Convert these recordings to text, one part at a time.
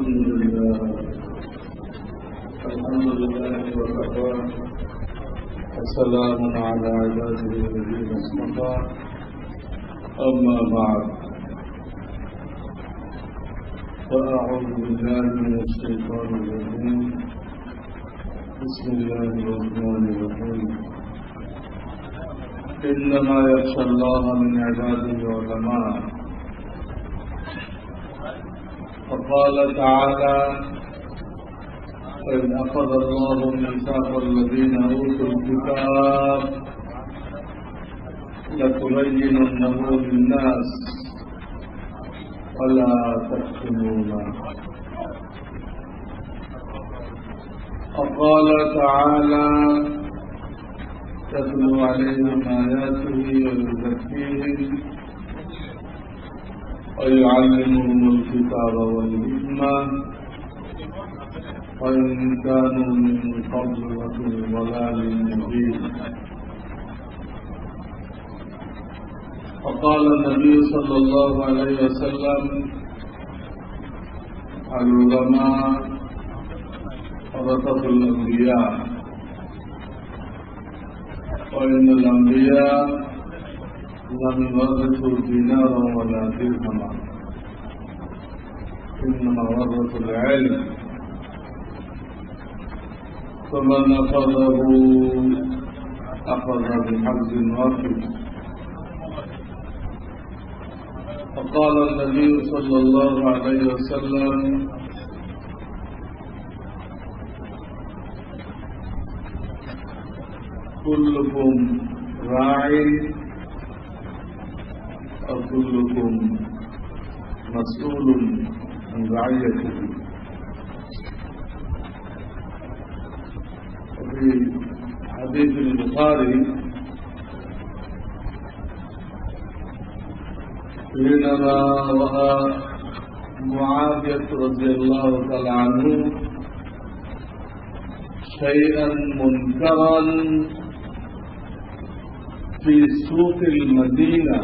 الحمد لله وكفى وسلام على عباده الذين اصطفى أما بعد فأعوذ بالله من الشيطان الرجيم بسم الله الرحمن الرحيم إنما يخشى الله من عباده العلماء فقال تعالى وإذ أخذ الله ميثاق الذين أوتوا الكتاب لتبيننه للناس ولا تكتمونه وقال تعالى يتلو عليهم آياته ويزكيهم ويعلمهم الكتاب والحكمة وإن كانوا من قبل لفي ضلال مبين. وقال النبي صلى الله عليه وسلم العلماء ورثة الأنبياء وإن الأنبياء لم يورثوا دينارا ولا درهما إنما ورثوا العلم فمن أخذه أخذ بحظ وافر. فقال النبي صلى الله عليه وسلم كلكم راع وكلكم مسؤول عن رعيته. وفي حديث البخاري حينما رأى معاوية رضي الله تعالى عنه شيئا منكرا في سوق المدينة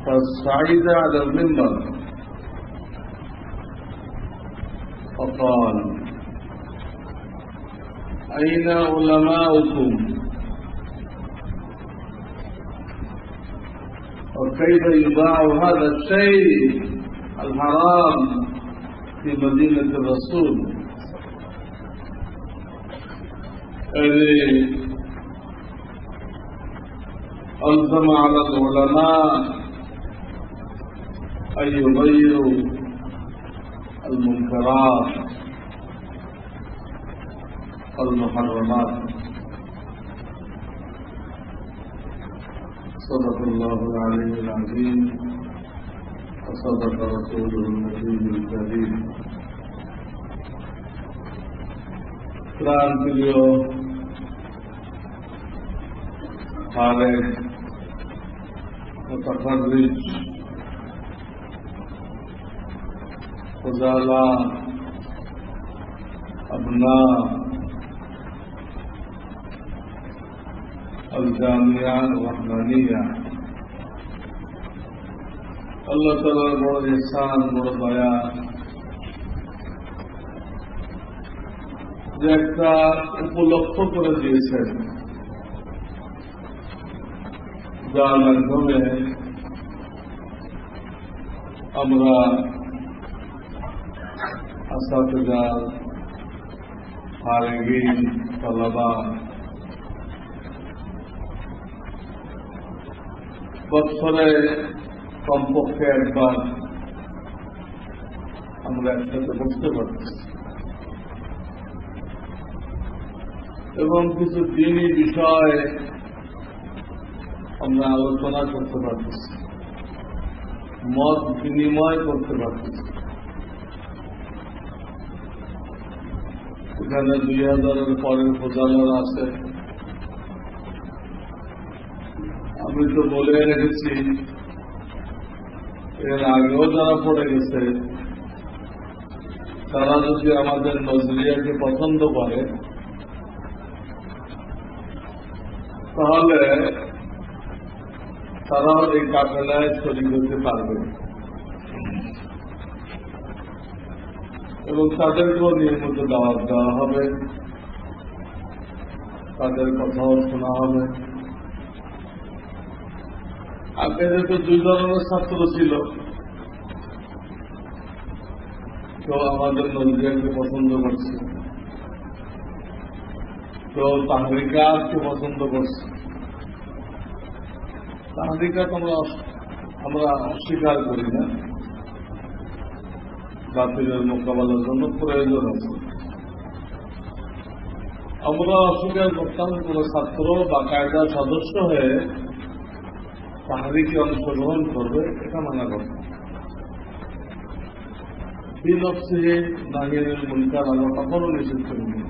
فصعد على المنبر فقال أين علماؤكم وكيف يباع هذا الشيء الحرام في مدينة الرسول؟ ألزم على العلماء أن يغيروا المنكرات المحرمات. صدق الله العلي العظيم وصدق رسوله النبي الكريم. প্রাণপ্রিয় খালেদ মুতাফাররিজ খুজালা আবনা الجامعة الرحمانية আল্লাহ তাআলার বড় ইহসান বড় দয়া যে একটা উপলক্ষ করে দিয়েছেন যার মাধ্যমে আমরা আসাতিজা ফারিগিন তালাবা বছরে কমপক্ষে একবার আমরা একসাথে বসতে পারছি এবং কিছু দিনই বিষয়ে আমরা আলোচনা করতে পারছি, মত বিনিময় করতে পারছি। এখানে 2000-এর পরের প্রজালার আছে। আমি তো বলে রেখেছি এর আগেও যারা পড়ে গেছে তারা যদি আমাদের নজরিয়াকে পছন্দ করে তাহলে তারাও এই কাফেলায় শরীক হতে পারবে। এবং তাদেরকেও নিয়মিত দাওয়াত দেওয়া হবে, তাদের কথাও শোনা হবে। আগে যেহেতু দুই ধরনের ছাত্র ছিল, কেউ আমাদের নজরিয়াকে পছন্দ করছে, কেউ তাহরিকাতকে পছন্দ করছে। তাহরিকাত আমরা অস্বীকার করি না, বাতিলের মোকাবেলার জন্য প্রয়োজন আছে। আমরা অস্বীকার করতাম কোন ছাত্র বা কায়দার সদস্য হয়ে তাহরিকে অংশগ্রহণ করবে, এটা মানা করতাম। নাহিয়ানিল মুনকার আমরা কখনো নিষেধ করিনি।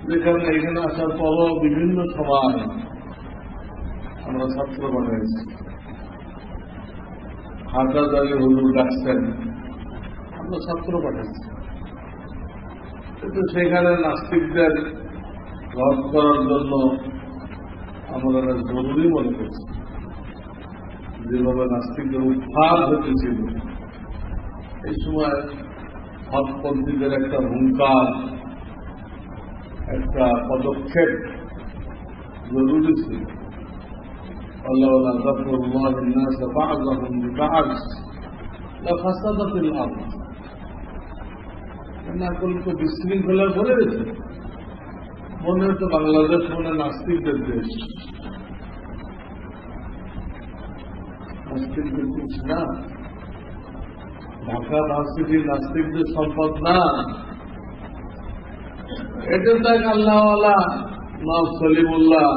যেখানে এখানে আসার পরও বিভিন্ন সময় আমরা ছাত্র পাঠাইছি। হাজার আলী হুজুর ডাকছেন, আমরা ছাত্র পাঠাইছি। কিন্তু সেখানে নাস্তিকদের রদ করার জন্য আমরা জরুরি মনে করছি। যেভাবে নাস্তিকদের উৎখাত হতেছিল, এই সময় হকপন্থীদের একটা হুঙ্কার, একটা পদক্ষেপ জরুরি ছিল। ولولا دفع الله الناس بعضهم ببعض لفسدت الارض। না করলে তো বিশৃঙ্খলা করে গেছে। মনে হতো বাংলাদেশ মনে নাস্তিকদের দেশ, নাস্তিকদের দেশ না। ঢাকা ভার্সিটি নাস্তিকদের সম্পদ না। এটা দেখ আল্লাহওয়ালা নওয়াব সলিমুল্লাহ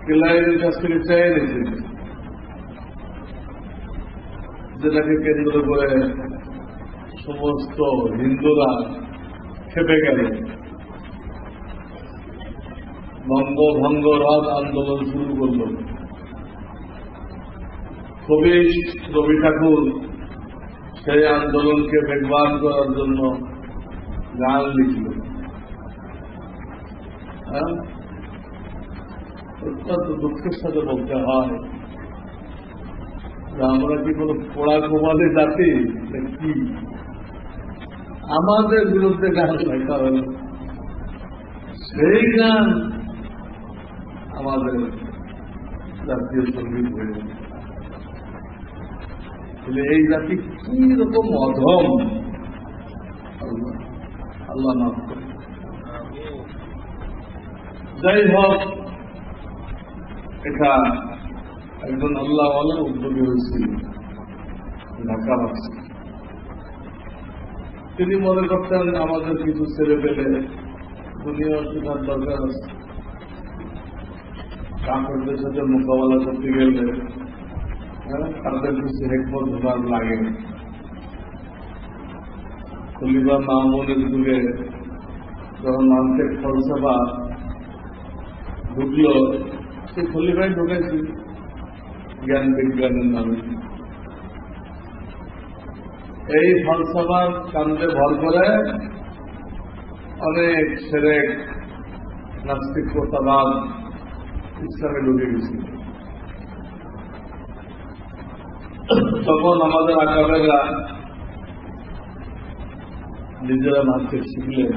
কেলাইয়ের কাছ থেকে চাই নিয়েছে, যেটাকে কেন্দ্র করে সমস্ত হিন্দুরা খেপে গেল। বঙ্গভঙ্গ রদ আন্দোলন শুরু করল। কবি রবি ঠাকুর সেই আন্দোলনকে বেগবান করার জন্য গান লিখল। অত্যন্ত দুঃখের সাথে বলতে হয় যে আমরা কি কোন পোড়া কোমালে জাতি কি? আমাদের বিরুদ্ধে গান লেখা হল, সেই গান আমাদের জাতীয় সঙ্গীত হয়ে গেল। এই জাতি কি রকম অধম, আল্লাহ মাফ করে। যাই হোক, এটা একজন আল্লাহওয়ালা উদ্যোগী হয়েছিল ঢাকাবাসী। তিনি মনে করতেন আমাদের কিছু ছেলে পেলে দুনিয়া শেখার দরকার আছে। কাপড়দের সাথে মোকাবেলা করতে গেলে তাদের কিছু হেকমত ঢোকার লাগে। খলিফা মামুনের যুগে যখন মানসিক ফলসফা ঢুকলো, সে খলিফাই ঢুকেছি জ্ঞান বিজ্ঞানের নামে। এই ফলসফার কাণ্ডে ভর করে অনেক সেরেক নাস্তিকতাবাদ ইসলামে ঢুকে গেছিল। তখন আমাদের আকাবেরা নিজেরা নাস্তিক শিখলেন,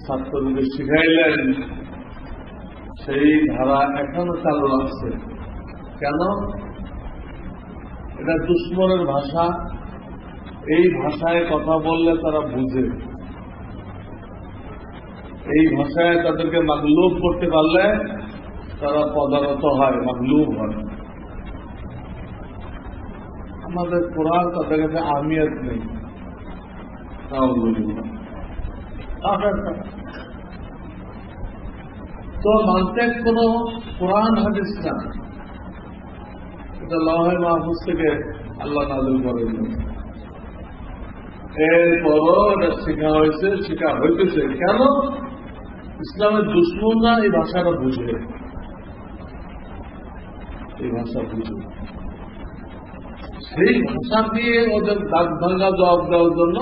ছাত্রদের শিখাইলেন। সেই ধারা এখনো চালু আছে। কেন? এটা দুশ্মনের ভাষা। এই ভাষায় কথা বললে তারা বুঝে, এই ভাষায় তাদেরকে মাগলুব করতে পারলে তারা পদানত হয়, মাগলুব হয়। আমাদের কোরআন তাদের কাছে আহমিয়ত নেই। তো মানতে কোন কোরআন হাদিস না, এটা লওহে মাহফুজ থেকে আল্লাহ নাযিল করেন। এরপরও এটা শেখা হয়েছে, শেখা হইতেছে। কেন? ইসলামের দুশ্মনরা এই ভাষাটা বুঝবে, এই ভাষা বুঝবে। সেই ভাষা দিয়ে ওদের দাঁত ভাঙ্গা জবাব দেওয়ার জন্য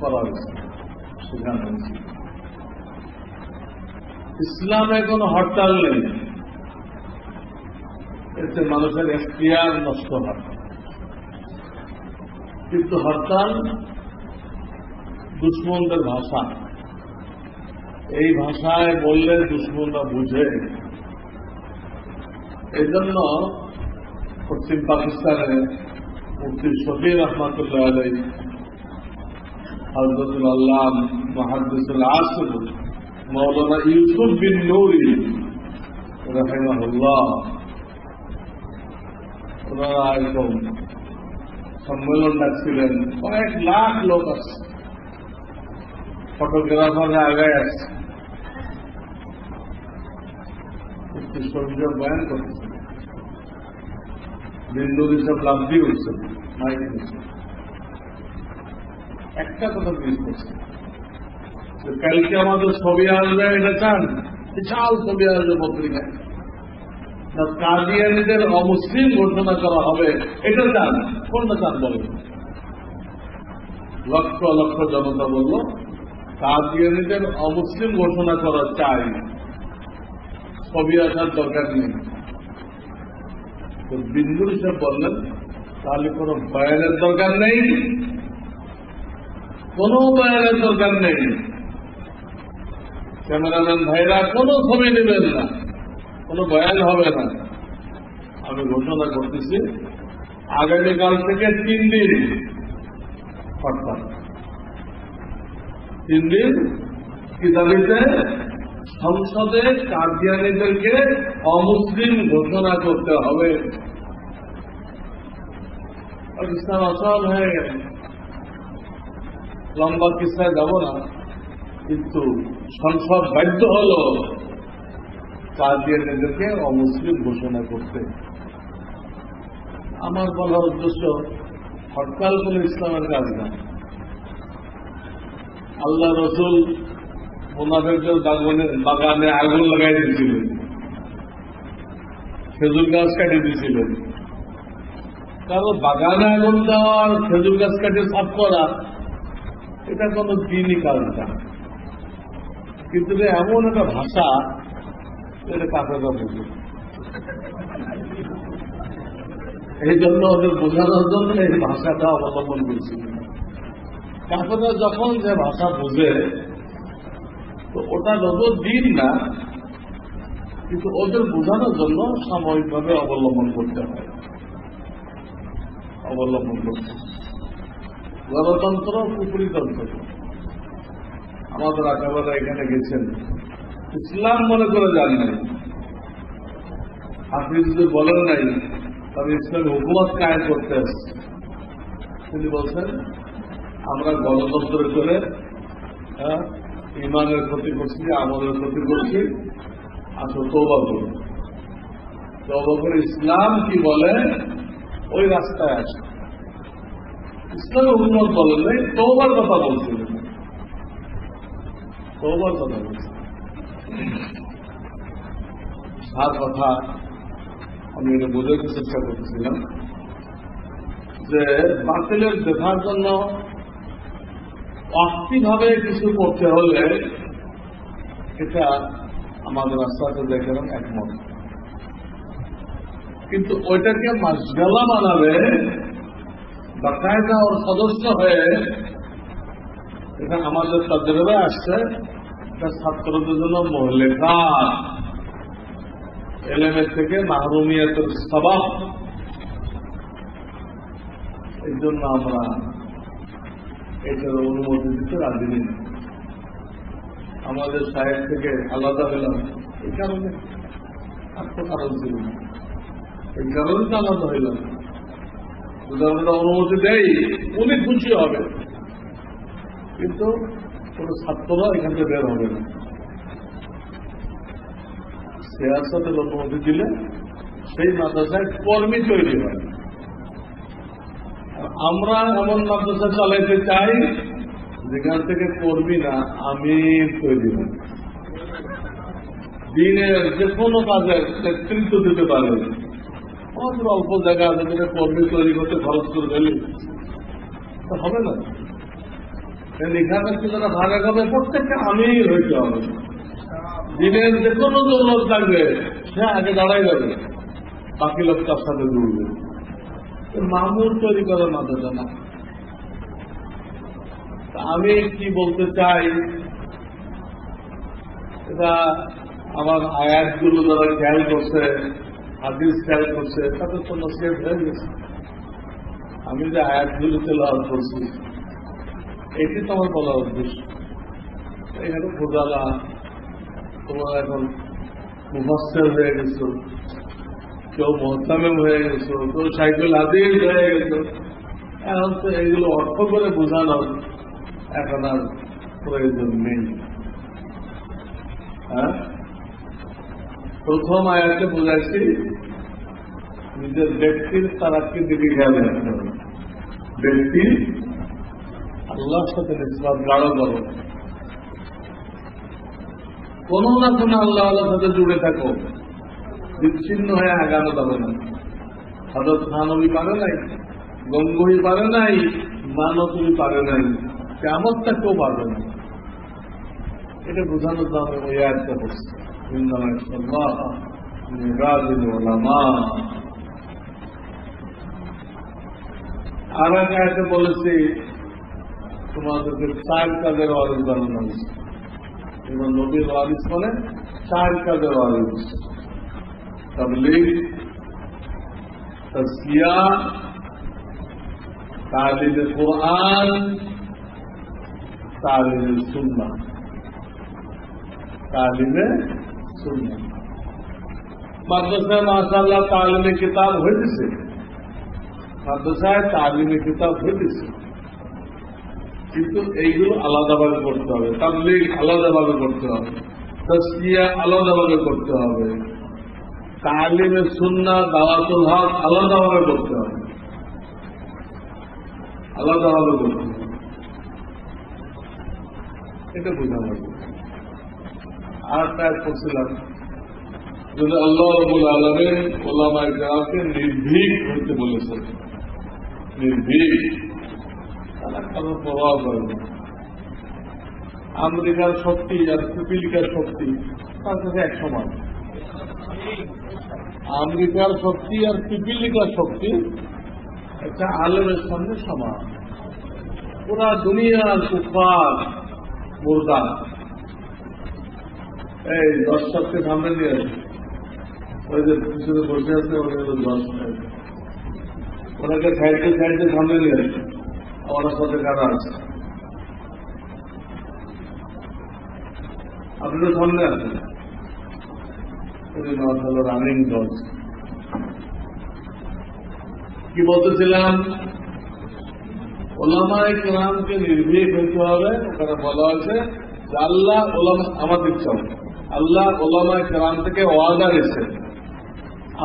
করা হয়েছে, শেখানো হয়েছে। ইসলামে কোনো হরতাল নেই, এতে মানুষের এখতিয়ার নষ্ট হয়। কিন্তু হরতাল দুশ্মনদের ভাষা, এই ভাষায় বললে দুশ্মনরা বুঝে। এই জন্য পশ্চিম পাকিস্তানে মুফতি শফি রহমাতুল্লাহ আলাই, হযরতুল আল্লাম মুহাদ্দিসুল আসর মাওলানা ইউসুফ বিন নূরি রাহিমাহুল্লাহ, ওনারা একদম সম্মেলন ডাকছিলেন, কয়েক লাখ লোক আসছে, ফটোগ্রাফাররা আগে আসছে, শরীর বয়ান করতেছে, বিন্দুরি সব লাভ দিয়ে উঠছে, মাইক উঠছে, একটা কথা জিজ্ঞেস করছে, কালকে আমাদের ছবি আসবে, এটা চান? বিশাল ছবি আসবে পত্রিকায়, না কাদিয়ানীদের অমুসলিম ঘোষণা করা হবে, এটা চান? কোনটা চান বলেন? লক্ষ লক্ষ জনতা বলল কাদিয়ানীদের অমুসলিম ঘোষণা করা চাই, ছবি আসার দরকার নেই। তো বিন্দুর সাহেব বললেন তাহলে কোন বয়ানের দরকার নেই, কোন বয়ানের দরকার নেই, ক্যামেরাম্যান ভাইরা কোনো ছবি নেবেন না, কোনো বয়ান হবে না। আমি ঘোষণা করতেছি আগামীকাল থেকে 3 দিন হরতাল, 3 দিন কি দাবিতে? সংসদে কাদিয়ানীদেরকে অমুসলিম ঘোষণা করতে হবে। পাকিস্তান অচল হয়ে গেল। লম্বা কিস্সায় যাব না, কিন্তু সংসদ বাধ্য হল কাদিয়ানীদেরকে অমুসলিম ঘোষণা করতে। আমার বলার উদ্দেশ্য, হরতাল কোন ইসলামের কাজ না। আল্লাহ রসুল মুনাফিকদের বাগানে আগুন লাগাই দিয়েছিলেন, খেজুর গাছ কাটিয়ে দিয়েছিলেন। কারণ বাগানে আগুন দেওয়ার, খেজুর গাছ কাটিয়ে সাফ করা, এটা কোন দিনই কাজ না। কিন্তু এমন একটা ভাষা, এটা কাফেররা বুঝে। এই জন্য ওদের বোঝানোর জন্য এই ভাষাটা অবলম্বন করছিল। কাফেররা যখন যে ভাষা বুঝে, তো ওটা যত দিন না, কিন্তু ওদের বোঝানোর জন্য সাময়িকভাবে অবলম্বন করতে হয়, অবলম্বন করতে। গণতন্ত্র কুপুরিতন্ত্র, আমাদের একেবারে এখানে গেছেন, ইসলাম মনে করে যান নাই। আপনি যদি বলেন নাই তবে ইসলামী হুকুমত কায়েম করতে আসছে, তিনি বলছেন আমরা গণতন্ত্র করে ইমানের ক্ষতি করছি, আমলের ক্ষতি করছি, আসো তওবা করুন। তওবা করে ইসলাম কি বলে ওই রাস্তায় আসে। ইসলামী হুকুমত বলেন নাই, তওবার কথা বলছিলেন, তওবার কথা বলছেন। সার কথা আমি এটা বোঝাতে চেষ্টা করতেছিলাম যে বাতিলের দেখার জন্য অস্থিভাবে কিছু করতে হলে এটা আমাদের রাস্তাতে দেখেন একমত, কিন্তু ওইটাকে মাসগালা বানাবে, বাকায়দা ওর সদস্য হয়ে, এটা আমাদের তাদেরবে আসছে, এটা ছাত্রদের জন্য মহলেকাত, এলেমের থেকে মাহরুমিয়াতের সবাব। এই জন্য আমরা এটার অনুমতি দিতে রাজি নেই। আমাদের সাহেব থেকে আলাদা হলাম এই কারণে, আর তো কারণ ছিল না, এই কারণে তো আলাদা হইলাম। যদি আমরা অনুমতি দেয় উনি খুশি হবে, কিন্তু কোন ছাত্ররা এখান থেকে বের হবে না। সিয়াসতের অনুমতি দিলে সেই মাদ্রাসায় কর্মী তৈরি হয়। আমরা এমন মাদ্রাসা চালাইতে চাই যেখান থেকে কর্মী না আমির তৈরি হয়, দিনের যে কোনো কাজের নেতৃত্ব দিতে পারে। আমাদের অল্প জায়গা আছে যেটা কর্মী তৈরি করতে খরচ করে গেলে হবে না। এখানে যারা ভাগে হবে প্রত্যেককে আমির হইতে হবে, দিনের যে কোনো জরুরত লাগবে সে আগে দাঁড়াই যাবে। বাকি লোক তার সাথে জুড়বে। মামুল তৈরি করার মাধ্যমে না। আমি কি বলতে চাই, এটা আমার আয়াতগুলো যারা খেয়াল করছে, হাদিস খেয়াল করছে, তাদের তো নসিহত হয়ে গেছে। আমি যে আয়াতগুলো তেলাওয়াত করছি, এটি তো আমার বলার উদ্দেশ্য। এখানে খোঁজালা তোমরা এখন মুফাসসির হয়ে গেছো, কেউ মুহতামিম হয়ে গেছো, কেউ শাইখুল হাদিস হয়ে গেছো। এখন তো এগুলো অর্থ করে বোঝানোর এখন আর প্রয়োজন নেই। হ্যাঁ, প্রথম আয়াতে বোঝাচ্ছি নিজের ব্যক্তির তারাক্কির দিকে খেয়াল রাখতে হবে। ব্যক্তি আল্লাহর সাথে নিসবত গাঢ় করো, কোন না কোন আল্লাহ আল্লাহর সাথে জুড়ে থাকো, বিচ্ছিন্ন হয়ে আগানো যাবে না। হযরত থানবী পারে নাই, গঙ্গোহী পারে নাই, মানবী পারে নাই, কিয়ামতটা কেউ পারবে না। এটা বোঝানোর জন্য ওই আয়াতটা পড়ছে, আর এক আয়াতে বলেছি তোমাদেরকে 4 কাজের ওয়ারিস বানানো হয়েছে। এবং নবীর ওয়ারিস মানে 4 কাজের ওয়ারিস: তাবলীগ, তাজকিয়া, তালিমে কুরআন, তালিমে সুন্নাহ। তালিমে সুন্নাহ মাদ্রাসায় মাশাআল্লাহ তালিমে কিতাব হইতেছে, মাদ্রাসায় তালিমে কিতাব হইতেছে, কিন্তু এইগুলো আলাদাভাবে করতে হবে। তাবলীগ আলাদাভাবে করতে হবে, তাজকিয়া আলাদাভাবে করতে হবে, তালিমে সুন্নাহ দাওয়াতুল হক আলাদাভাবে করতে হবে, আলাদাভাবে করতে হবে। এটা বোঝা যাবে। আর কাজ করছিলাম যদি আল্লাহ রাব্বুল আলামিন উলামায়ে কেরামকে নির্ভীক হতে বলেছেন, নির্ভীক, তারা কারো প্রভাব করে না। আমেরিকার শক্তি আর পিপিলিকার শক্তি তার কাছে এক সমান। আমেরিকার শক্তি আর পিপিলিকার শক্তি একটা আলেমের সামনে সমান। পুরা দুনিয়ার কুফার মুর্দা এই দর্শককে সামনে নিয়ে ওই যে পিছনে বসে আছে, ওনাকে সাইডে সাইডে সামনে নিয়ে আসে। আমার সাথে কারা আছে, আপনি তো সামনে আছেন। রানিং দল কি বলতেছিলাম, ওলামায়ে কেরামকে নির্ভীক হইতে হবে। ওখানে বলা হয়েছে যে আল্লাহ ওলামা, আমাদের চাও আল্লাহ ওলামায়ে কেরাম থেকে ওয়াদা নিয়েছেন,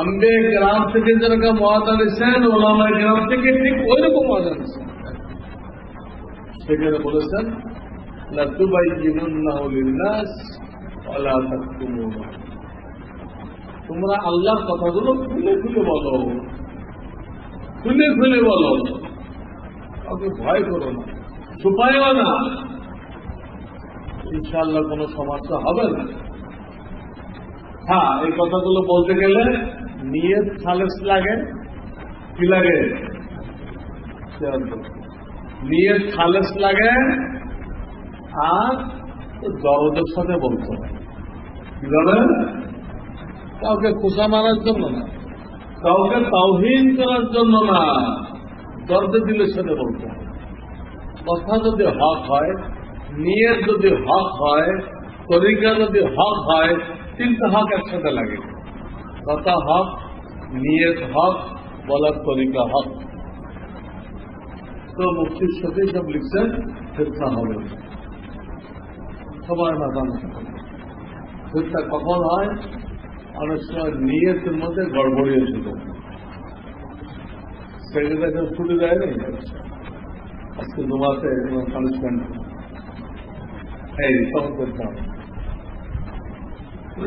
আম্বিয়া কেরাম থেকে যেরকম ওয়াদা নিয়েছেন ওলামায়ে কেরাম থেকে ঠিক ওই রকম ওয়াদা নিয়েছেন। সেখানে বলেছেন লাতুবাইয়িনুন্নাহু লিন-নাস ওয়া লা তাকতুমুহু, তোমরা আল্লাহর কথাগুলো খুলে খুলে বলো, খুলে খুলে বলো, কাউকে ভয় করো না, ছুপাইও না, ইনশাআল্লাহ কোনো সমস্যা হবে না। হ্যাঁ, এই কথাগুলো বলতে গেলে নিয়ত খালেস লাগে, কি লাগে, নিয়ত খালেস লাগে, আর দরদের সাথে বলতে হবে। কিভাবে? কাউকে খোঁচা মারার জন্য না, কাউকে তাওহীন করার জন্য না, দরদে দিলের সাথে বলতে হবে। কথা যদি হক হয়, নিয়ত যদি হক হয়, তরিকা যদি হক হয়, 3টা হক একসাথে লাগে। কথা হক, নিয়ত হক, বলার তরিকা হক। তো মুফতির সাথে সব লিখছেন, ফিরকা হবে, সবার মাথা না। ফিরকা কখন হয়? অনেক সময় নিয়তের মধ্যে গড়বড়ি ছিল, সেগুলোকে ছুটে যায় না। আজকে জমাতে পানিশমেন্ট এই সব করতে হবে।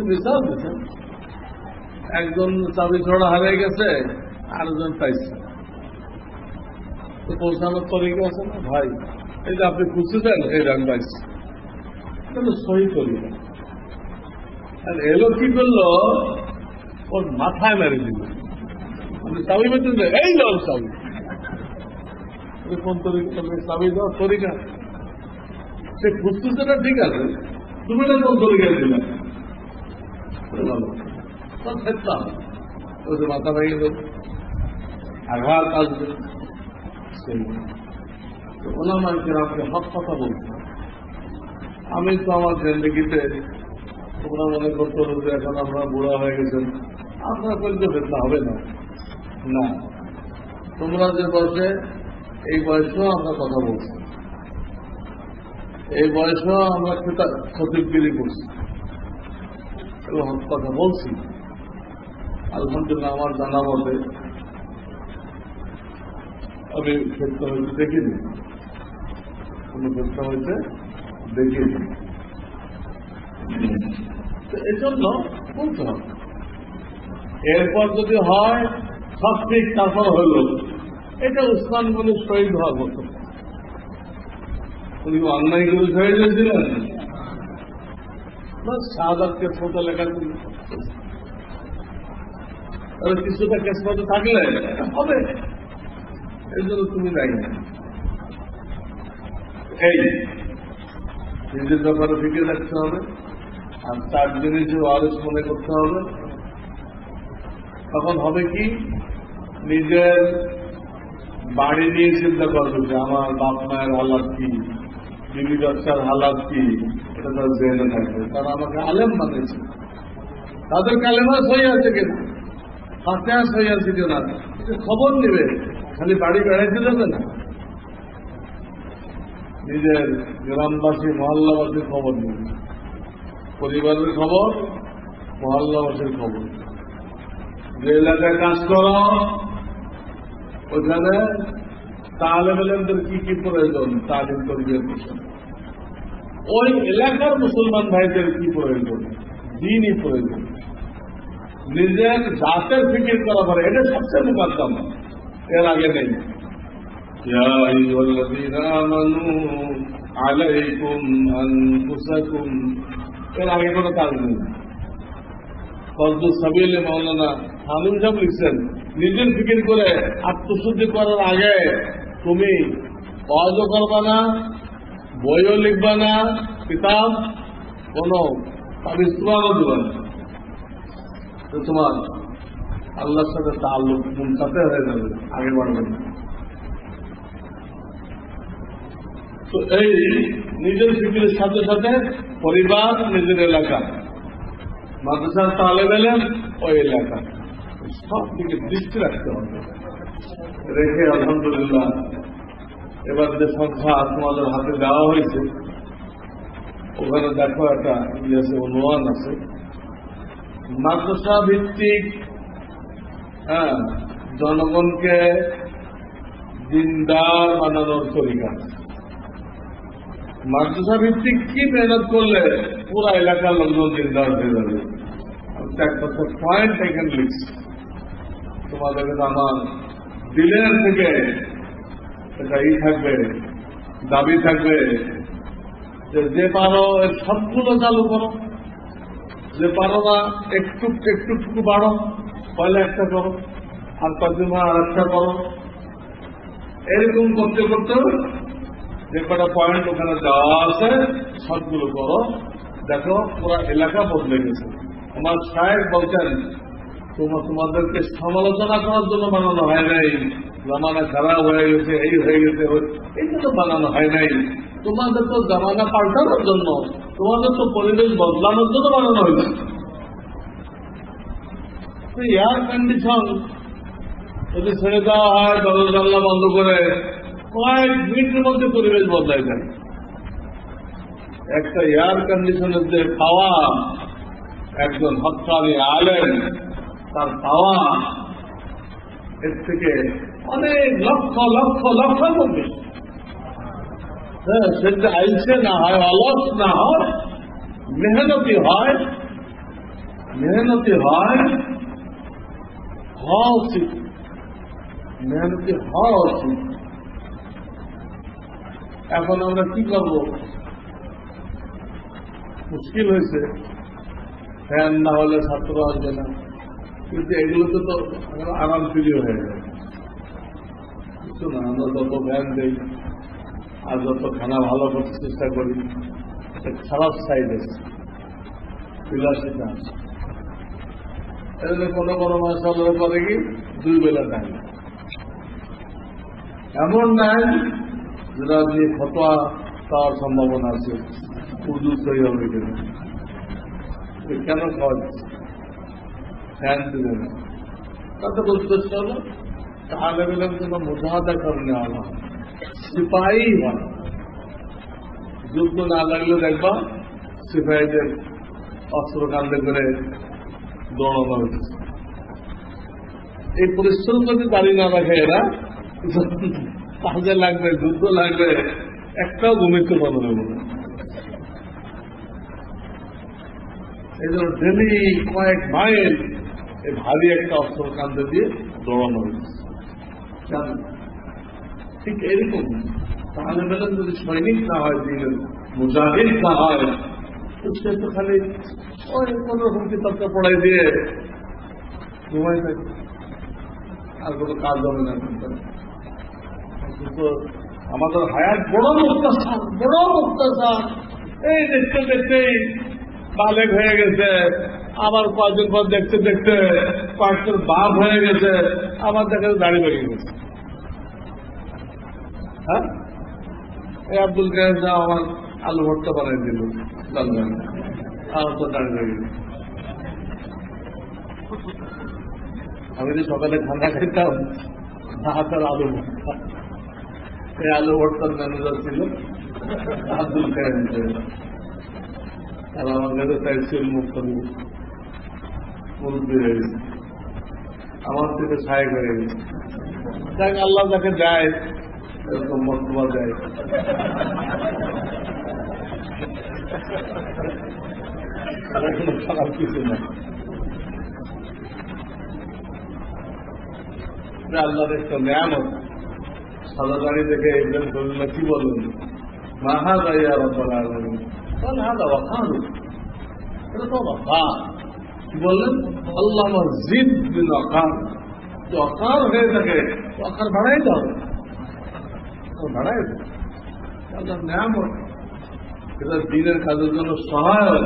বিচার দিচ্ছেন, একজন চাবি ছড়া হারিয়ে গেছে, আরেকজন পাইছে, তো পৌঁছানোর তরিকা আছে না ভাই, এই যে আপনি খুঁজতে দেন, এই রান পাইছে, সহি করি না। আর এলো কি করলো, ওর মাথায় মেরে দিল, চাবি বেতন দেয়, এই যাও চাবি। কোন তরিকা? চাবি দেওয়ার তরিকা সে খুঁজতেছে না, ঠিক আছে, তুমি না কোন তরিকায় দিলাম খেতাম, মাথা ভেঙে দেবে, আঘাত আসবে। ওলামায়ে কেরামকে হক কথা বলছে। আমি তো আমার জিন্দেগিতে, তোমরা মনে করতে হবে যে এখন আপনারা বুড়া হয়ে গেছেন, আপনার পরিচয় ফেলতে হবে না। না, তোমরা যে বয়সে, এই বয়সেও আমরা কথা বলছি, এই বয়সেও আমরা খতিবগিরি করছি এবং কথা বলছি। আলহামদুলিল্লাহ আমার জানা মতে আমি ক্ষেত্র হইতে দেখিনি, কোন ক্ষেত্র হইতে দেখিনি। এই জন্য বলতে হবে। এরপর যদি হয় সব ঠিক, তারপর হইল, এটা উসমান বলে শহীদ হওয়ার মতো। উনি অন্যায় করে শহীদ হয়েছিলেন, শাহাদাতকে ছোট লেখা ছিল। তাহলে কিছুটা কেসমতে থাকলে হবে, এই জন্য তুমি যাই না। এই নিজের ব্যাপারে ফিকে রাখতে হবে, আর 4 জিনিসের ওয়ারিস মনে করতে হবে। তখন হবে কি, নিজের বাড়ি নিয়ে চিন্তা করবে যে আমার বাপ মায়ের হালাত কি, বিবি বাচ্চার হালাত কি, এটা তার জেনে থাকবে। তারা আমাকে আলেম বানিয়েছে, তাদের কালেমা সই আছে কিনা, ফাতিহা সই আছে কিনা, খবর নেবে। খালি বাড়ি বেড়াইতে যাবে না, নিজের গ্রামবাসী মহল্লাবাসীর খবর নেবে, পরিবারের খবর, মহল্লাবাসীর খবর। যে এলাকায় কাজ করো ওখানে তালেব ইলমদের কি কি প্রয়োজন, তালিম তরবিয়ত পিছনে, ওই এলাকার মুসলমান ভাইদের কি প্রয়োজন, দিনই প্রয়োজন। নিজের জাতের ফিকির করা পারে, এটা সবচেয়ে মুকদ্দম, এর আগে নেই। ইয়া আইয়ুহাল্লাযীনা আমানু আলাইকুম আনফুসাকুম, এর আগে কোনো কাজ নেই। ফজলুস সাবিলে মাওলানা হামিদ সাহেব লিখছেন, নিজের ফিকির করে আত্মশুদ্ধি করার আগে তুমি ওয়াজও করবা না, বইও লিখবা না, কিতাব কোন আবিষ্কারও দিবা না, তো তোমার আল্লাহর সাথে তাআল্লুক মুনকাতে হয়ে যাবে, আগে বাড়বে না। তো এই নিজের ফিকিরের সাথে সাথে পরিবার, নিজের এলাকা, মাদ্রাসার তালেব ইলম, ওই এলাকা, সব দিকে দৃষ্টি রাখতে হবে। রেখে আলহামদুলিল্লাহ এবার যে সংখ্যা তোমাদের হাতে দেওয়া হয়েছে, ওখানে দেখো একটা ইতিহাসে অনুমান আছে, মাদ্রাসা ভিত্তিক জনগণকে দিনদার বানানোর তরিকা। মাদ্রাসা ভিত্তিক কি মেহনত করলে পুরা এলাকার লোকজন দিনদার হয়ে যাবে, একটা পয়েন্ট এখানে লিখছি, তোমাদেরকে আমার দিলের থেকে এটা থাকবে, দাবি থাকবে যে পারো এর সবগুলো চালু করো, যে পারো না একটু একটু বাড়ো, পয়লা একটা করো, আর 5 দিন আর একটা করো, এরকম করতে করতে যে কটা পয়েন্ট ওখানে দেওয়া আছে সবগুলো করো। দেখো পুরা এলাকা বদলে গেছে। আমার সাহেব বলছেন, তোমাদেরকে সমালোচনা করার জন্য বানানো হয় নাই, জামানা খারাপ হয়ে গেছে, এই হয়ে গেছে, এই জন্য বানানো হয় নাই, তোমাদের তো জামানা পাল্টানোর জন্য, তোমাদের তো পরিবেশ বদলানোর জন্য বানানো হয়েছে। এয়ার কন্ডিশন যদি ছেড়ে দেওয়া হয়, দরজা জানলা বন্ধ করে, কয়েক মিনিটের মধ্যে পরিবেশ বদলাই যায়। একটা এয়ার কন্ডিশনের যে পাওয়া, একজন হক্কানি আলেম তার পাওয়া, এর থেকে অনেক লক্ষ লক্ষ লক্ষ বেশি। হ্যাঁ, সেটা আইসে না হয়, অলস না হয়, মেহনতি হয়, মেহনতি হয়, হওয়া উচিত, মেহনতি হওয়া উচিত। এখন আমরা কি করব, মুশকিল হয়েছে, ফ্যান না হলে ছাত্র আসবে না, কিন্তু এগুলোতে তো আরাম ফিরি হয়ে যায় কিছু না। আমরা যত জ্ঞান দেই আর যত খানা ভালো করতে চেষ্টা করি, খারাপ সাইড আছে, বিলাসিতা আছে। এজন্য কোনো কোনো মাস করে কি 2 বেলা নাই, এমন নাই যেটা দিয়ে ফতোয়া পাওয়ার সম্ভাবনা আছে উজু সহি হবে কিনা, কেন খাওয়া যাচ্ছে ফ্যান দিবে না। তাতে উদ্দেশ্য হলো তাহলে বললাম কোনো মুজাহাদা করে নেওয়া না, সিপাহী হয়। যুদ্ধ না লাগলে দেখবা সিপাহীদের অস্ত্র কান্দে করে দৌড়ানো হচ্ছে। এই পরিশ্রম যদি দাঁড়িয়ে না রাখে এরা, কাজে লাগবে, যুদ্ধ লাগবে, একটাও ঘুমিতে পারবে না। এই জন্য ডেলি কয়েক মাইল এই ভারী একটা অস্ত্র কান্দে দিয়ে দৌড়ানো হচ্ছে। ঠিক এরকম তাহলে বেতন যদি সৈনিক না হয়, দিনের মুজাহিদ না হয়, তো সে তো খালি ওই কোন রকম কিতাবটা পড়াই দিয়ে ঘুমাই থাকে, আর কোনো কাজ হবে না। কিন্তু আমাদের হায়াত বড় মুক্তাসার, বড় মুক্তাসার। এই দেখতে দেখতেই বালেক হয়ে গেছে, আবার কয়েকদিন পর দেখতে দেখতে কয়েকজন বাপ হয়ে গেছে, আবার দেখা দাড়ি বেড়ে গেছে। হ্যাঁ, এই আব্দুল কাদের সাহেব আমার আলু ভর্তা বানাই দিল, আমার তো দাড়ি বেড়ে গেছে। আমি যে সকালে ঠান্ডা খাইতাম, হাতের আলু ভর্তা, এই আলু ভর্তার ম্যানেজার ছিল আব্দুল কাদের সাহেব। আর আমার কাছে চাইছিল মুক্ত মুরব্বী হয়ে গেছে, আমার থেকে সাহেব হয়ে গেছে। যাক, আল্লাহ যাকে যায় এরকম মর্তবা যায়। খারাপ কিছু না, আল্লাহর একটা নিয়ামত। সাদা গাড়ি দেখে একজন বলল, কি বলুন মাহা গাইয়া রব্বাল আলামিন, হাদা ওয়াকার, এটা তো ওয়াকার। কি বললেন? আল্লাহ জিদ বিল ওয়াকার, তো ওয়াকার হয়ে থাকে, ওয়াকার বাড়াই দাও, বাড়াই দাও। আল্লাহর নিয়ামত, এটা দিনের কাজের জন্য সহায়ক।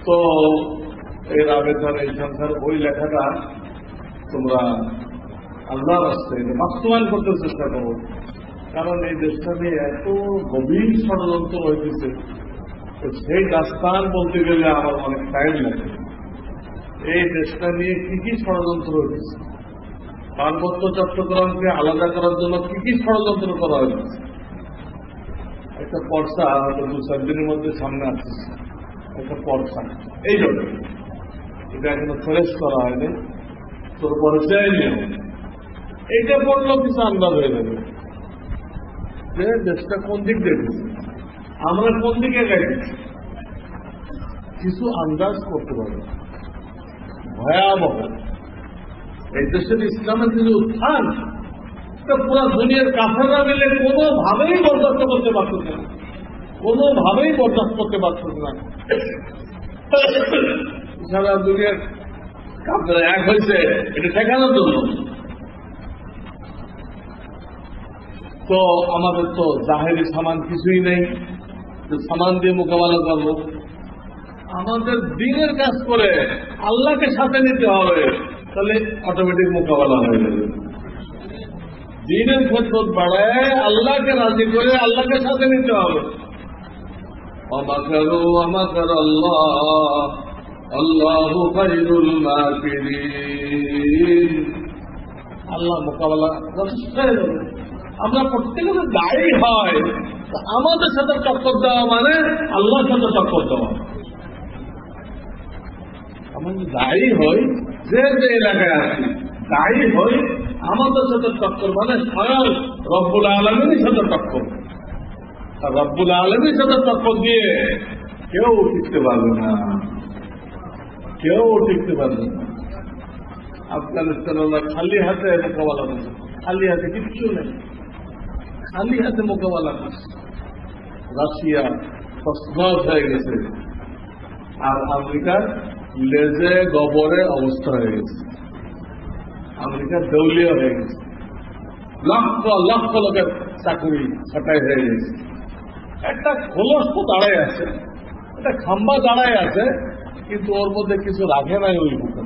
তো এর আবেদন, এই সংখ্যার ওই লেখাটা তোমরা আল্লাহর রাস্তায় বাস্তবায়ন করতে চেষ্টা করো। কারণ এই দেশটা নিয়ে এত গভীর ষড়যন্ত্র হয়েছে, সেই দাস্তান বলতে গেলে আমার অনেক টাইম লাগে। এই দেশটা নিয়ে কি কি ষড়যন্ত্র হয়েছে, পার্বত্য চট্টগ্রামকে আলাদা করার জন্য কি কি ষড়যন্ত্র করা হয়েছে। একটা পর্সা হয়তো 2-4 দিনের মধ্যে সামনে আসছে, একটা পর্সা এই জন্য এটা এখনো ফেরেস করা হয়নি, তোর পরিচয় নিয়ে এইটা বললেও কিছু আন্দাজ হয়ে যাবে যে দেশটা কোন দিক দেখেছে, আমরা কোন দিকে গেছি, কিছু আন্দাজ করতে পারবে। ভয়াবহ এই দেশের ইসলামের যদি উত্থান, পুরো দুনিয়ার কাফেররা মিলে কোনোভাবেই বরদাস্ত করতে পারতেছে না, কোনোভাবেই বরদাস্ত করতে পারতেছে না। সারা দুনিয়ার কাফেররা এক হয়েছে এটা ঠেকানোর জন্য। তো আমাদের তো জাহেরি সামান কিছুই নেই, সামান দিয়ে মোকাবেলা করবো। আমাদের দিনের কাজ করে আল্লাহকে সাথে নিতে হবে, তাহলে অটোমেটিক মোকাবেলা হয়ে যাবে। দিনের ক্ষেত্র বাড়ায় আল্লাহকে রাজি করে আল্লাহকে সাথে নিতে হবে। ওয়ামাকারু ওয়ামাকার আল্লাহ আল্লাহু খায়রুল মাকিরিন। আল্লাহ মোকাবেলা যথেষ্ট হয়ে যাবে। আমরা প্রত্যেকে দায়ী হয়, আমাদের সাথে টক্কর দেওয়া মানে আল্লাহর সাথে টক্কর দেওয়া। আমরা দায়ী হই, যে যে এলাকায় আছি দায়ী হই, আমাদের সাথে টক্কর মানে স্বয়ং রব্বুল আলামিনের সাথে টক্কর। আর রব্বুল আলামিনের সাথে টক্কর দিয়ে কেউ টিকতে পারবে না, কেউ টিকতে পারবে না। আফগানিস্তান খালি হাতে মোকাবেলা করছে, খালি হাতে কিচ্ছু নেই, খালি হাতে মোকাবেলা করছে। রাশিয়া তসনস হয়ে গেছে, আর আমেরিকার লেজে গবরে অবস্থা হয়ে গেছে, আমেরিকা দেউলিয়া হয়ে গেছে, লক্ষ লক্ষ লোকের চাকরি ছাটাই হয়ে গেছে। একটা খোলস তো দাঁড়ায় আছে, একটা খাম্বা দাঁড়ায় আছে, কিন্তু ওর মধ্যে কিছু রাখে নাই ওই বুকে।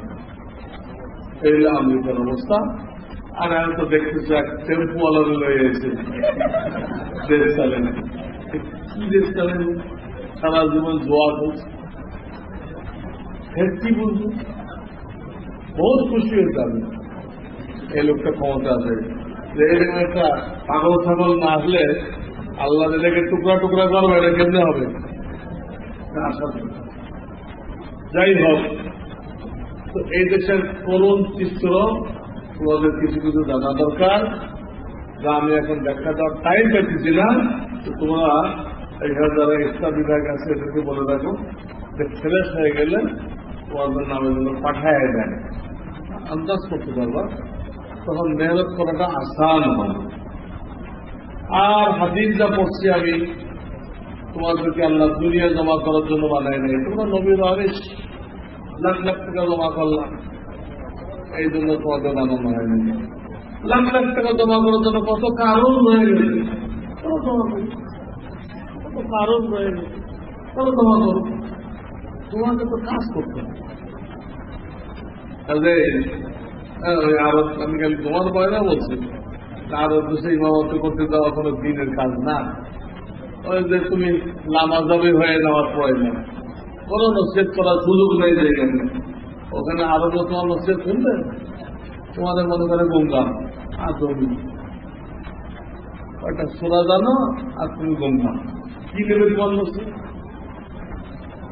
এই আমেরিকার অবস্থা। আর আমি তো দেখতেছি এক টেম্পুওয়ালা লয়ে এসে দেশ চালেন, কি দেশ চালেন, সারা জীবন জোয়া করছে, কি বলবো, বহুত খুশি হয়েছে আমি এই লোকটা ক্ষমতা আছে। এরকম একটা পাগল ছাগল না আসলে আল্লাহ এটাকে টুকরা টুকরা করবে, এটা কেমনে হবে? যাই হোক, তো এই দেশের করুণ চিত্র তোমাদের কিছু কিছু জানা দরকার, যা আমি এখন ব্যাখ্যা দেওয়ার টাইম পেতেছি না। তো তোমরা এখানে যারা ইসলাম বিভাগ আছে এদেরকে বলে রাখো যে ফ্রেশ হয়ে গেলে তোমাদের নামের জন্য পাঠায় দেয়, আন্দাজ করতে পারবা, তখন মেহনত করাটা আসান হবে। আর হাদিস যা পড়ছি আমি, তোমাদেরকে আল্লাহ দুনিয়া জমা করার জন্য বানাই নাই, তোমরা নবীর ওয়ারিস লাখ লাখ টাকা জমা করলাম, এই জন্য তোমাদের বানানো হয়নি। লাখ লাখ টাকা জমা করার জন্য কত কারণ রয়ে গেছে, কত কারণ রয়ে গেছে, কত জমা করো, তোমাকে তো কাজ করতে হবে। আরব আমি খালি তোমার পয়লা বলছি, আরব দেশে ইমামতি করতে যাওয়া কোনো দিনের কাজ না। ওই যে তুমি নামাজাবি হয়ে নেওয়ার প্রয়োজন, কোনো নসিহত করার সুযোগ নেই যেখানে, ওখানে আরো তোমার নসিহত শুনবে, তোমাদের মনে করে গঙ্গা আর তুমি একটা সোনা জানো আর তুমি গঙ্গা, কি নেবে তোমার নসিহত?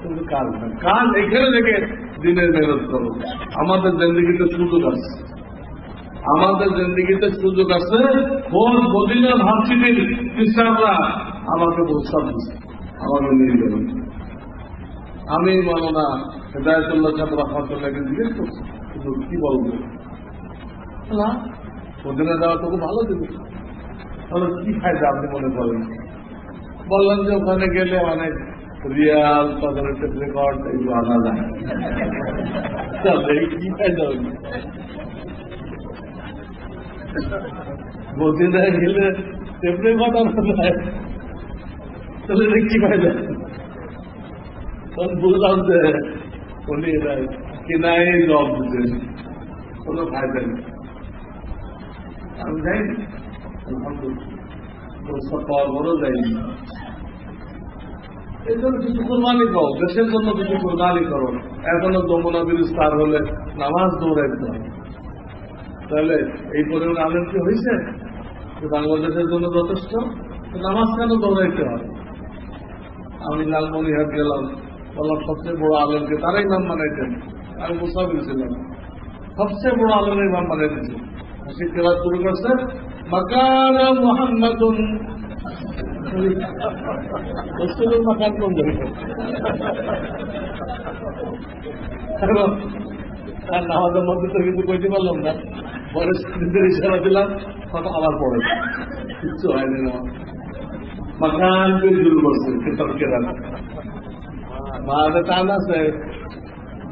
কিন্তু কাজ না, কাজ এখানে থেকে দিনের মেহনত করো। আমাদের জিন্দগিতে সুযোগ আছে, আমাদের জিন্দগিতে সুযোগ আছে। কোন মদিনা ভার্সিটির টিচাররা আমাকে প্রস্তাব দিচ্ছে, আমাকে নিয়ে যাবেন। আমি মাওলানা হেদায়েতুল্লাহ সাহেব রাহমাতুল্লাহকে জিজ্ঞেস করছি, কিন্তু কি বলবো না, মদিনা যাওয়া তো ভালো দেবে, তাহলে কি ফায়দা আপনি মনে করেন? বললাম যে ওখানে গেলে অনেক রিয়াল, পজিটিভ রেকর্ড এগুলো আনা যায়, তাহলে কি ফায়দা হবে? মদিনায় গেলে টেপ রেকর্ড আনা যায়, তাহলে কি ফায়দা? তখন বুঝলাম যে উনি কিনাই জব দিতেন, কোন ফায়দা নেই। আমি যাইনি, পাওয়ার বড় যাইনি। এই জন্য কিছু কোরবানি করো, দেশের জন্য কিছু কোরবানি করো। এখনো যমুনা ব্রিজ পার হলে নামাজ দৌড়াইতে হবে, তাহলে এই পরিমাণ আলেম কি হয়েছে বাংলাদেশের জন্য যথেষ্ট? নামাজ কেন দৌড়াইতে হবে? আমি লালমনিহাট গেলাম, বললাম সবচেয়ে বড় আলেমকে তারাই নাম বানাইতেন, আমি মুসাফির ছিলাম, সবচেয়ে বড় আলেমের নাম বানাই দিয়েছে। হাসি কেলাস শুরু করছে, মাকানা মুহাম্মাদুন, রসুলের মাকান কোন জায়গায়? আর নামাজের মধ্যে তো কিছু কইতে পারলাম না, পরে নিজের ইশারা দিলাম, তখন আবার পড়ে কিচ্ছু হয়নি। না মাকানকে শুরু করছে কেতাবকেরা, মাঝে টান আছে,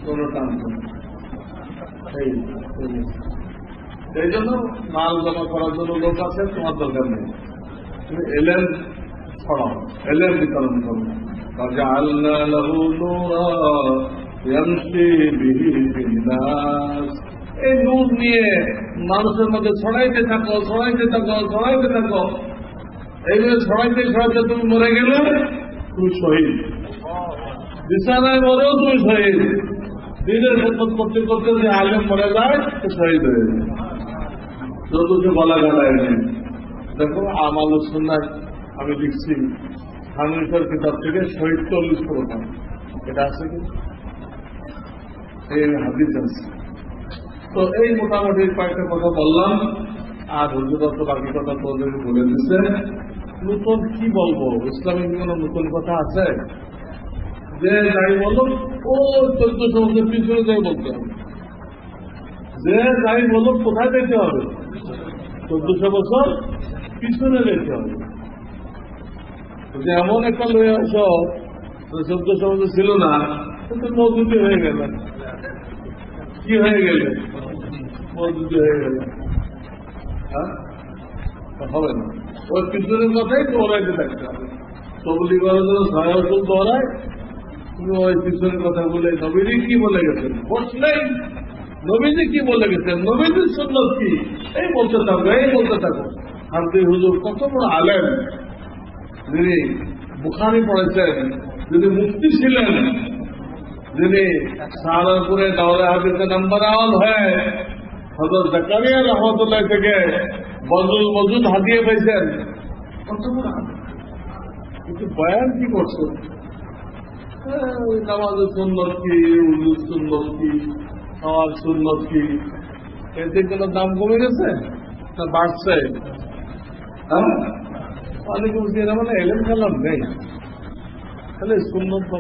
কোন টান এই জন্য মাল জমা করার জন্য লোক আছে, তোমার দরকার নেই। তুমি এলেন ছড়াও, এলেন বিতরণ করো। এই নূর নিয়ে মানুষের মধ্যে ছড়াইতে থাকো, ছড়াইতে থাকো, ছড়াইতে থাকো। এইভাবে ছড়াইতে ছড়াইতে তুমি মরে গেলে তুমি শহীদ, বিছানায় মরেও তুমি শহীদ। দিনের খেদমত করতে করতে যদি আলেম মরে যায় তো শহীদ হয়ে যায়, যত গলা গালায় নেই। দেখো আমাল সুন্নাহ আমি লিখছি হানিফার কিতাব থেকে শহীদ 40 প্রকার, এটা আছে কি? এই হাদিস আছে। তো এই মোটামুটি কয়েকটা কথা বললাম, আর হুজুর তো বাকি কথা তোদের বলে দিচ্ছে। নতুন কি বলবো, ইসলামের কোনো নতুন কথা আছে? যে যাই বলো ও 1400 বছর পিছনে যাই বলতে হবে, যে যাই বলো কোথায় যেতে হবে? 1400 বছর পিছনে যেতে হবে। এমন একটা লয়ে আস 1400 বছর ছিল না, কিন্তু মজুদি হয়ে গেল। কি হয়ে গেলে মসজিদ হয়ে গেলে, হ্যাঁ হবে না। ওই পিছনের কথাই দৌড়াইতে থাকতে হবে। তবলি করার জন্য সায়াতুল দৌড়ায়, তুমি ওই পিছনের কথা বলে নবীজি কি বলে গেছেন বসলেই, নবীজি কি বলে গেছেন, নবীজির সুন্নাত কি, এই বলতে থাকো এই বলতে থাকো। হাফিজ হুজুর কত বড় আলেম, যিনি বুখারী পড়েছেন, যিনি মুফতি ছিলেন, যিনি সাহারানপুরে দাওরা হাদিসে নাম্বার আওয়াল হয়ে হযরত জাকারিয়া রহমতুল্লাহ থেকে বজলুল মজুদ হাতিয়ে পেয়েছেন, কত বড় আলেম, কিন্তু বয়ান কি করছেন, ওই নামাজের সুন্নত কি, উজুর সুন্নত কি, খাওয়ার সুন্নত কি, এতে কোনো দাম কমে গেছে না বাড়ছে? হ্যাঁ, অনেকে বলছে এরা মানে এলেম কালাম নেই, তাহলে সুন্নত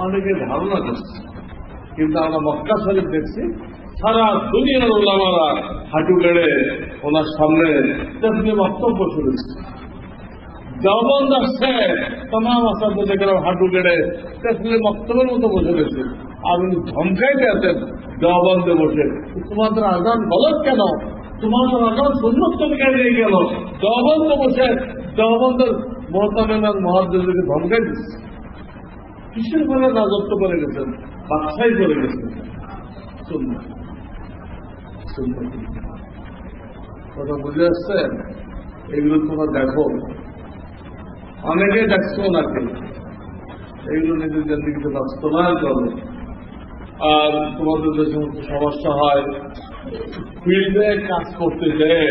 অনেকে ধারণা করছে। কিন্তু আমরা মক্কা শরীফ দেখছি সারা দুনিয়ার ওলামারা হাঁটু গেড়ে ওনার সামনে তেমনি বক্তব্য শুনেছে। দেওবন্দ আসছে তমাম আসাদে দেখলাম হাঁটু গেড়ে তেমনি বক্তব্যের মতো বসে গেছে, আর উনি ধমকাইতে আছেন দেওবন্দে বসে, তোমাদের আজান গলত কেন, তোমাদের আজান সুন্নত তরিকায় নিয়ে গেল। দেওবন্দ বসে দেওবন্দের মহতামেন আর মহাদ্দেশকে ধমকাই দিচ্ছে। কিসের ফলে রাজত্ব করে গেছেন, বাদশাহী করে গেছেন। সুন্নত সুন্নত কথা বুঝে আসছে? এগুলো তোমরা দেখো, অনেকে দেখছো ওনাকে, এইগুলো নিজের জিন্দিগিতে বাস্তবায়ন করো। আর তোমাদের যে সমস্ত সমস্যা হয় ফিল্ডে কাজ করতে গেলে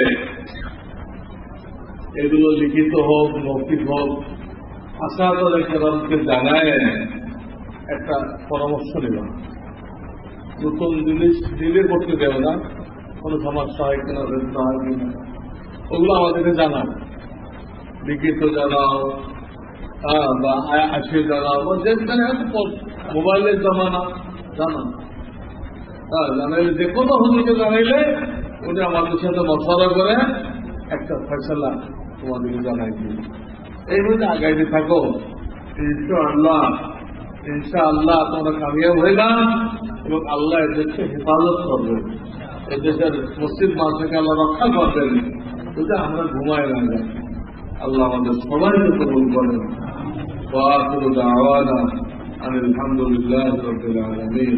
এগুলো লিখিত হোক মৌখিক হোক, আশা করে কেরামকে জানায় একটা পরামর্শ নেব। নতুন জিনিস দিলে করতে দেবে না, কোনো সমস্যা হয় কিনা ব্যস্ত হয় কিনা ওগুলো আমাদেরকে জানাও, লিখিত জানাও, বা আসে জানাও, বা যেখানে মোবাইলের জমানা জানাও। হ্যাঁ, জানাইলে যে কোনো হুজুরকে জানাইলে উনি আমাদের সাথে মশলা করে একটা ফয়সালা তোমাদেরকে জানাই দিই। এইভাবে আগাইতে থাকো, ইনশাআল্লাহ তোমরা কামিয়াব হয়ে যান এবং আল্লাহ এদেরকে হেফাজত করবেন, এদেশের মসজিদ মাদ্রাসাকে আল্লাহ রক্ষা করবেন, যদি আমরা ঘুমায় না যাই। আল্লাহ আমাদের সবাইকে কবুল করেন। ওয়া আখিরু দাওয়ানা আনিল হামদুলিল্লাহি রাব্বিল আলামিন।